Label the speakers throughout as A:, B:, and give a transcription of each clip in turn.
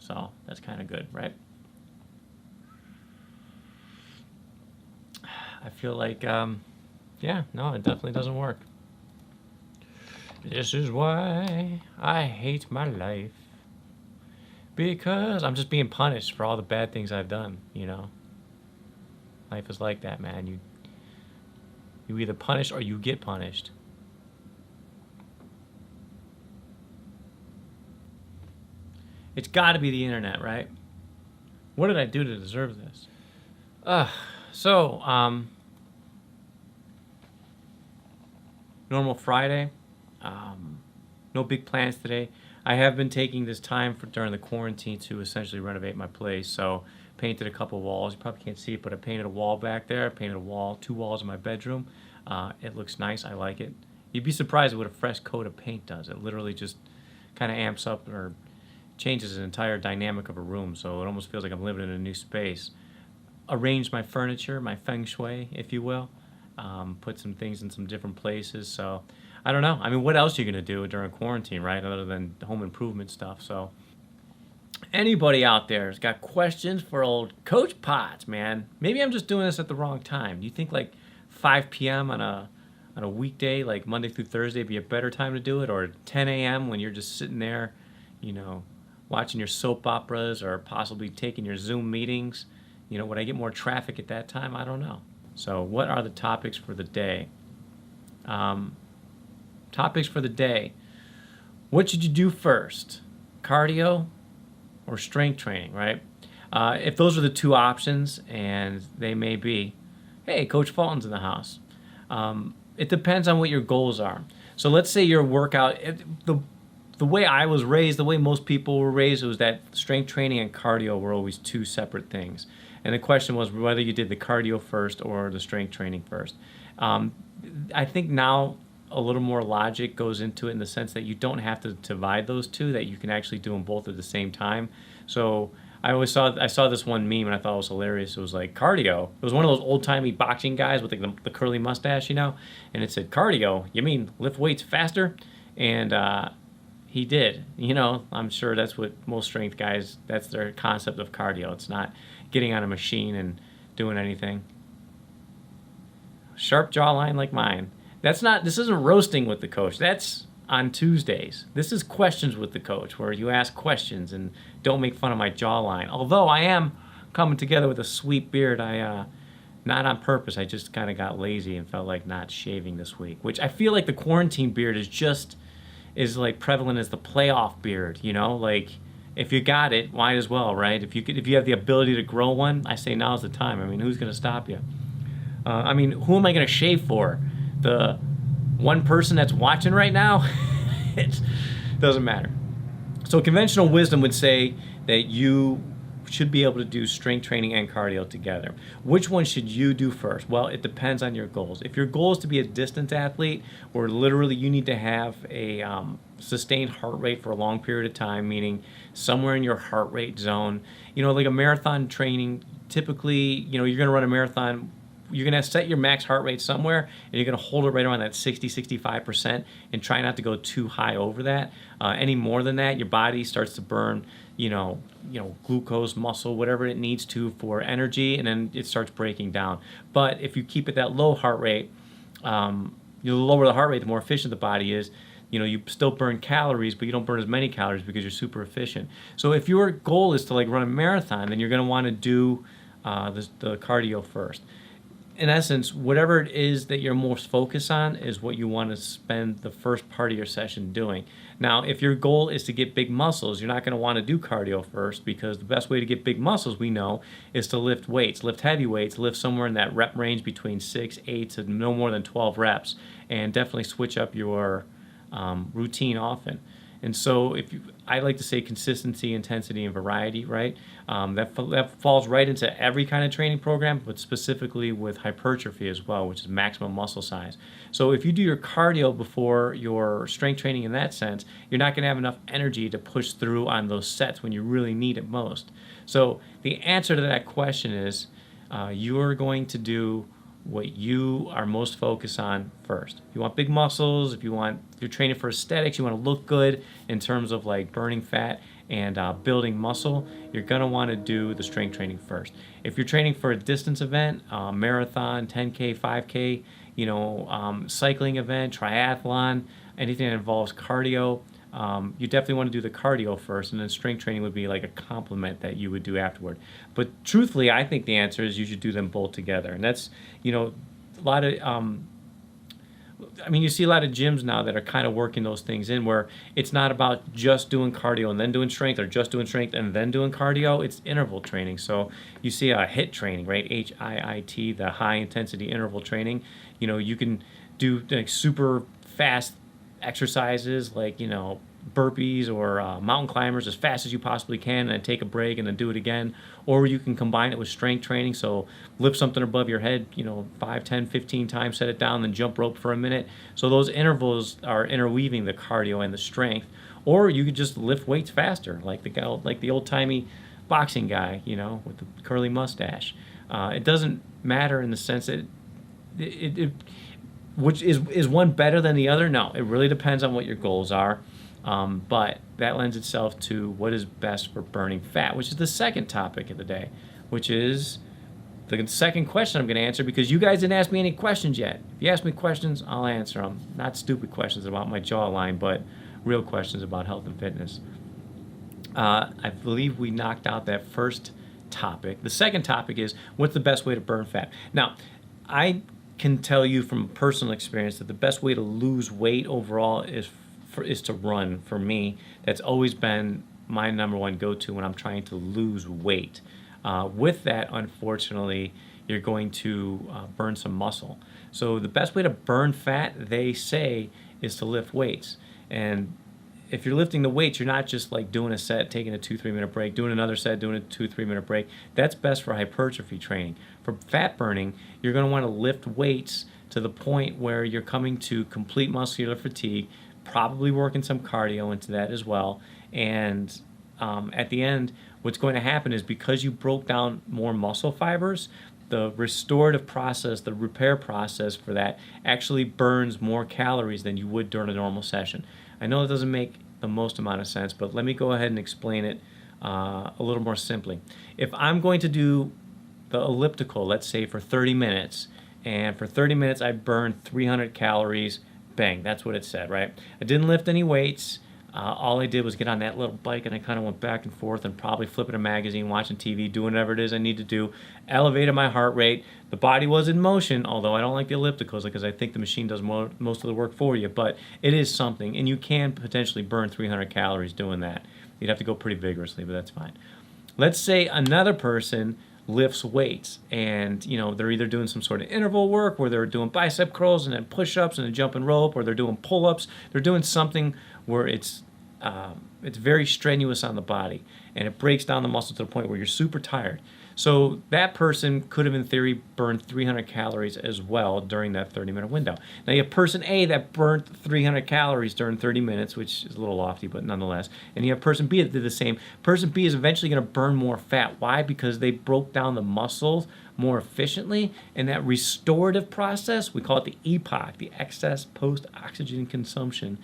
A: So that's kind of good, right? I feel like, yeah, no, it definitely doesn't work. This is why I hate my life. Because I'm just being punished for all the bad things I've done, you know? Life is like that, man. You either punish or you get punished. It's got to be the internet, right? What did I do to deserve this? So, normal Friday. No big plans today. I have been taking this time during the quarantine to essentially renovate my place. So, painted a couple walls. You probably can't see it, but I painted a wall back there. I painted two walls in my bedroom. It looks nice. I like it. You'd be surprised at what a fresh coat of paint does. It literally just kind of amps up or changes the entire dynamic of a room. So it almost feels like I'm living in a new space. Arranged my furniture, my feng shui, if you will. Put some things in some different places. So I don't know. I mean, what else are you going to do during quarantine, right? Other than home improvement stuff. So anybody out there has got questions for old Coach Potts, man? Maybe I'm just doing this at the wrong time. Do you think like 5 p.m. on a weekday, like Monday through Thursday, be a better time to do it? Or 10 a.m. when you're just sitting there, you know, watching your soap operas or possibly taking your Zoom meetings? You know, would I get more traffic at that time? I don't know. So what are the topics for the day? Topics for the day. What should you do first? Cardio or strength training, right? If those are the two options, and they may be, hey, Coach Fulton's in the house. It depends on what your goals are. So let's say your workout, the way I was raised, the way most people were raised, was that strength training and cardio were always two separate things. And the question was whether you did the cardio first or the strength training first. I think now a little more logic goes into it in the sense that you don't have to divide those two, that you can actually do them both at the same time. So I saw this one meme and I thought it was hilarious. It was like cardio. It was one of those old-timey boxing guys with like the curly mustache, you know, and it said, cardio, you mean lift weights faster? And he did. You know, I'm sure that's what most strength guys, that's their concept of cardio. It's not getting on a machine and doing anything. Sharp jawline like mine. This isn't roasting with the coach. That's on Tuesdays. This is questions with the coach, where you ask questions and don't make fun of my jawline. Although I am coming together with a sweet beard, not on purpose. I just kind of got lazy and felt like not shaving this week, which I feel like the quarantine beard is like prevalent as the playoff beard, you know? Like, if you got it, might as well, right? If you have the ability to grow one, I say now's the time. I mean, who's going to stop you? I mean, who am I going to shave for? The one person that's watching right now? It doesn't matter. So conventional wisdom would say that you should be able to do strength training and cardio together. Which one should you do first? Well, it depends on your goals. If your goal is to be a distance athlete, where literally you need to have a sustained heart rate for a long period of time, meaning somewhere in your heart rate zone, you know, like a marathon training, typically, you know, you're going to run a marathon, you're going to set your max heart rate somewhere, and you're going to hold it right around that 65% and try not to go too high over that. Any more than that, your body starts to burn, you know, glucose, muscle, whatever it needs to for energy, and then it starts breaking down. But if you keep it that low heart rate, the lower the heart rate, the more efficient the body is. You know, you still burn calories, but you don't burn as many calories because you're super efficient. So if your goal is to like run a marathon, then you're going to want to do the cardio first. In essence, whatever it is that you're most focused on is what you want to spend the first part of your session doing. Now, if your goal is to get big muscles, you're not going to want to do cardio first, because the best way to get big muscles, we know, is to lift weights, lift heavy weights, lift somewhere in that rep range between 6, 8 to no more than 12 reps, and definitely switch up your routine often. And so I like to say consistency, intensity, and variety, right? That falls right into every kind of training program, but specifically with hypertrophy as well, which is maximum muscle size. So if you do your cardio before your strength training in that sense, you're not going to have enough energy to push through on those sets when you really need it most. So the answer to that question is you're going to do what you are most focused on first. If you want big muscles, if you're training for aesthetics, you want to look good in terms of like burning fat and building muscle, you're going to want to do the strength training first. If you're training for a distance event, marathon, 10K, 5K, cycling event, triathlon, anything that involves cardio, you definitely want to do the cardio first, and then strength training would be like a complement that you would do afterward. But truthfully, I think the answer is you should do them both together. And that's, a lot of, you see a lot of gyms now that are kind of working those things in where it's not about just doing cardio and then doing strength, or just doing strength and then doing cardio. It's interval training. So you see a HIIT training, right? HIIT, the high intensity interval training. You can do like super fast exercises like, burpees or mountain climbers as fast as you possibly can, and then take a break and then do it again. Or you can combine it with strength training, so lift something above your head 5, 10, 15 times, set it down, then jump rope for a minute. So those intervals are interweaving the cardio and the strength. Or you could just lift weights faster, like the old-timey boxing guy, with the curly mustache. It doesn't matter in the sense that which is one better than the other? No, it really depends on what your goals are. But that lends itself to what is best for burning fat, which is the second topic of the day, which is the second question I'm going to answer, because you guys didn't ask me any questions yet. If you ask me questions, I'll answer them. Not stupid questions about my jawline, but real questions about health and fitness. I believe we knocked out that first topic. The second topic is, what's the best way to burn fat? Now, I can tell you from personal experience that the best way to lose weight overall is to run. For me, that's always been my number one go-to when I'm trying to lose weight. With that, unfortunately, you're going to burn some muscle. So the best way to burn fat, they say, is to lift weights. And if you're lifting the weights, you're not just like doing a set, taking a 2-3 minute break, doing another set, doing a 2-3 minute break. That's best for hypertrophy training. For fat burning, you're going to want to lift weights to the point where you're coming to complete muscular fatigue, probably working some cardio into that as well. And at the end, what's going to happen is, because you broke down more muscle fibers, the restorative process, the repair process for that actually burns more calories than you would during a normal session. I know it doesn't make the most amount of sense, but let me go ahead and explain it a little more simply. If I'm going to do the elliptical, let's say for 30 minutes, and for 30 minutes I burned 300 calories, bang, that's what it said, right? I didn't lift any weights. All I did was get on that little bike, and I kind of went back and forth and probably flipping a magazine, watching TV, doing whatever it is I need to do, elevated my heart rate. The body was in motion, although I don't like the ellipticals because I think the machine does most of the work for you, but it is something, and you can potentially burn 300 calories doing that. You'd have to go pretty vigorously, but that's fine. Let's say another person lifts weights, and they're either doing some sort of interval work where they're doing bicep curls and then push-ups and then jumping rope, or they're doing pull-ups. They're doing something where it's very strenuous on the body, and it breaks down the muscle to the point where you're super tired. So that person could have, in theory, burned 300 calories as well during that 30-minute window. Now you have person A that burnt 300 calories during 30 minutes, which is a little lofty, but nonetheless. And you have person B that did the same. Person B is eventually going to burn more fat. Why? Because they broke down the muscles more efficiently, and that restorative process, we call it the EPOC, the excess post-oxygen consumption,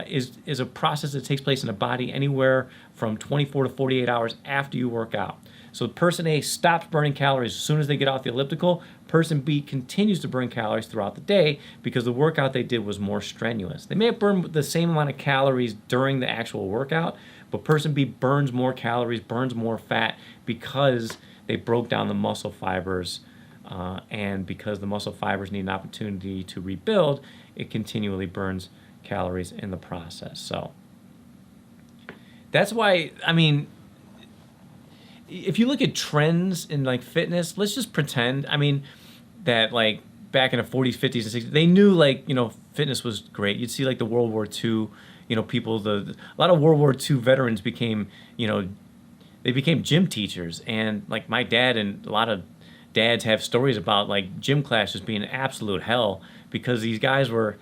A: is a process that takes place in the body anywhere from 24 to 48 hours after you work out. So person A stops burning calories as soon as they get off the elliptical. Person B continues to burn calories throughout the day because the workout they did was more strenuous. They may have burned the same amount of calories during the actual workout, but person B burns more calories, burns more fat, because they broke down the muscle fibers, and because the muscle fibers need an opportunity to rebuild, it continually burns calories in the process. So that's why, if you look at trends in like fitness, let's just pretend, that like back in the 40s, 50s, and 60s, they knew fitness was great. You'd see like the World War II, people, a lot of World War II veterans became, they became gym teachers. And like my dad and a lot of dads have stories about like gym classes being absolute hell because these guys were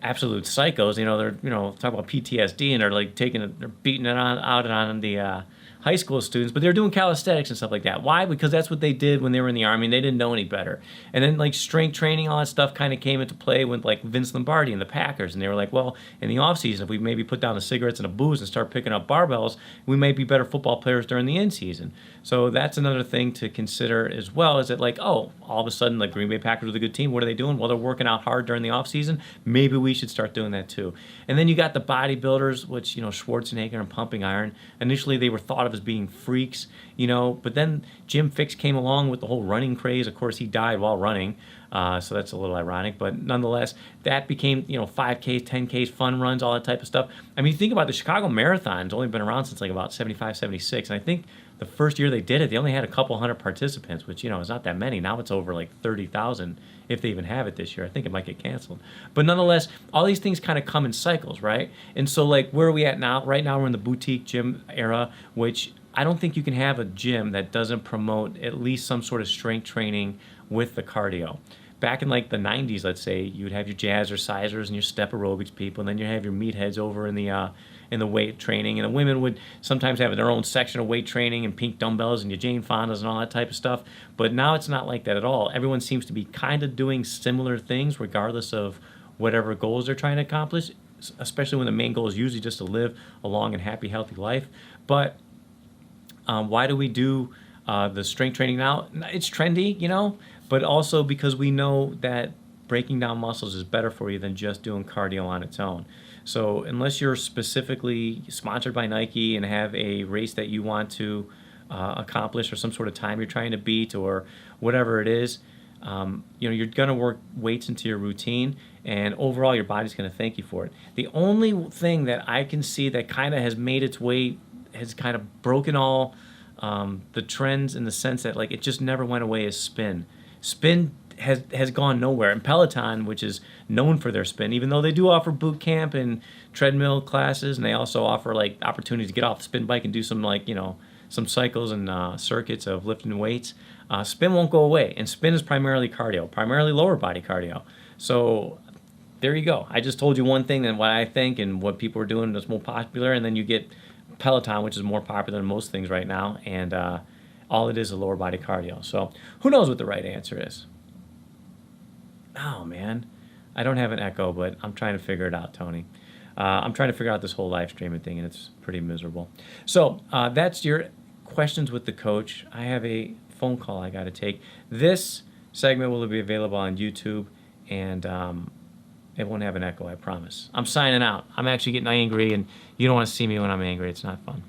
A: absolute psychos. They're, talk about PTSD, and they're like they're beating it out on the high school students, but they're doing calisthenics and stuff like that. Why? Because that's what they did when they were in the Army, and they didn't know any better. And then like strength training, all that stuff kind of came into play with like Vince Lombardi and the Packers, and they were like, well, in the off season, if we maybe put down the cigarettes and the booze and start picking up barbells, we might be better football players during the in season. So that's another thing to consider as well. Is that like, oh, all of a sudden, like Green Bay Packers with a good team, what are they doing? Well, they're working out hard during the off season. Maybe we should start doing that too. And then you got the bodybuilders, which Schwarzenegger and Pumping Iron. Initially, they were thought of as being freaks, but then Jim Fixx came along with the whole running craze. Of course, he died while running, so that's a little ironic. But nonetheless, that became 5Ks, 10Ks, fun runs, all that type of stuff. I mean, you think about the Chicago Marathon. It's only been around since like about 75, 76, and I think the first year they did it, they only had a couple hundred participants, which is not that many. Now it's over like 30,000 if they even have it this year. I think it might get canceled. But nonetheless, all these things kind of come in cycles, right? And so like where are we at now? Right now we're in the boutique gym era, which I don't think you can have a gym that doesn't promote at least some sort of strength training with the cardio. Back in like the 90s, let's say, you'd have your jazzercisers and your step aerobics people, and then you'd have your meatheads over in the weight training, and the women would sometimes have their own section of weight training and pink dumbbells and your Jane Fondas and all that type of stuff. But now it's not like that at all. Everyone seems to be kind of doing similar things regardless of whatever goals they're trying to accomplish, especially when the main goal is usually just to live a long and happy, healthy life. But why do we do the strength training now? It's trendy, but also because we know that breaking down muscles is better for you than just doing cardio on its own. So unless you're specifically sponsored by Nike and have a race that you want to accomplish or some sort of time you're trying to beat or whatever it is, you're going to work weights into your routine, and overall your body's going to thank you for it. The only thing that I can see that kind of has made its way, has kind of broken all the trends in the sense that like it just never went away, is spin. Spin has gone nowhere. And Peloton, which is known for their spin, even though they do offer boot camp and treadmill classes, and they also offer like opportunities to get off the spin bike and do some some cycles and circuits of lifting weights, spin won't go away. And spin is primarily cardio, primarily lower body cardio. So there you go. I just told you one thing and what I think and what people are doing that's more popular, and then you get Peloton, which is more popular than most things right now, and all it is lower body cardio. So who knows what the right answer is? Oh, man. I don't have an echo, but I'm trying to figure it out, Tony. I'm trying to figure out this whole live streaming thing, and it's pretty miserable. So that's your questions with the coach. I have a phone call I got to take. This segment will be available on YouTube, and it won't have an echo, I promise. I'm signing out. I'm actually getting angry, and you don't want to see me when I'm angry. It's not fun.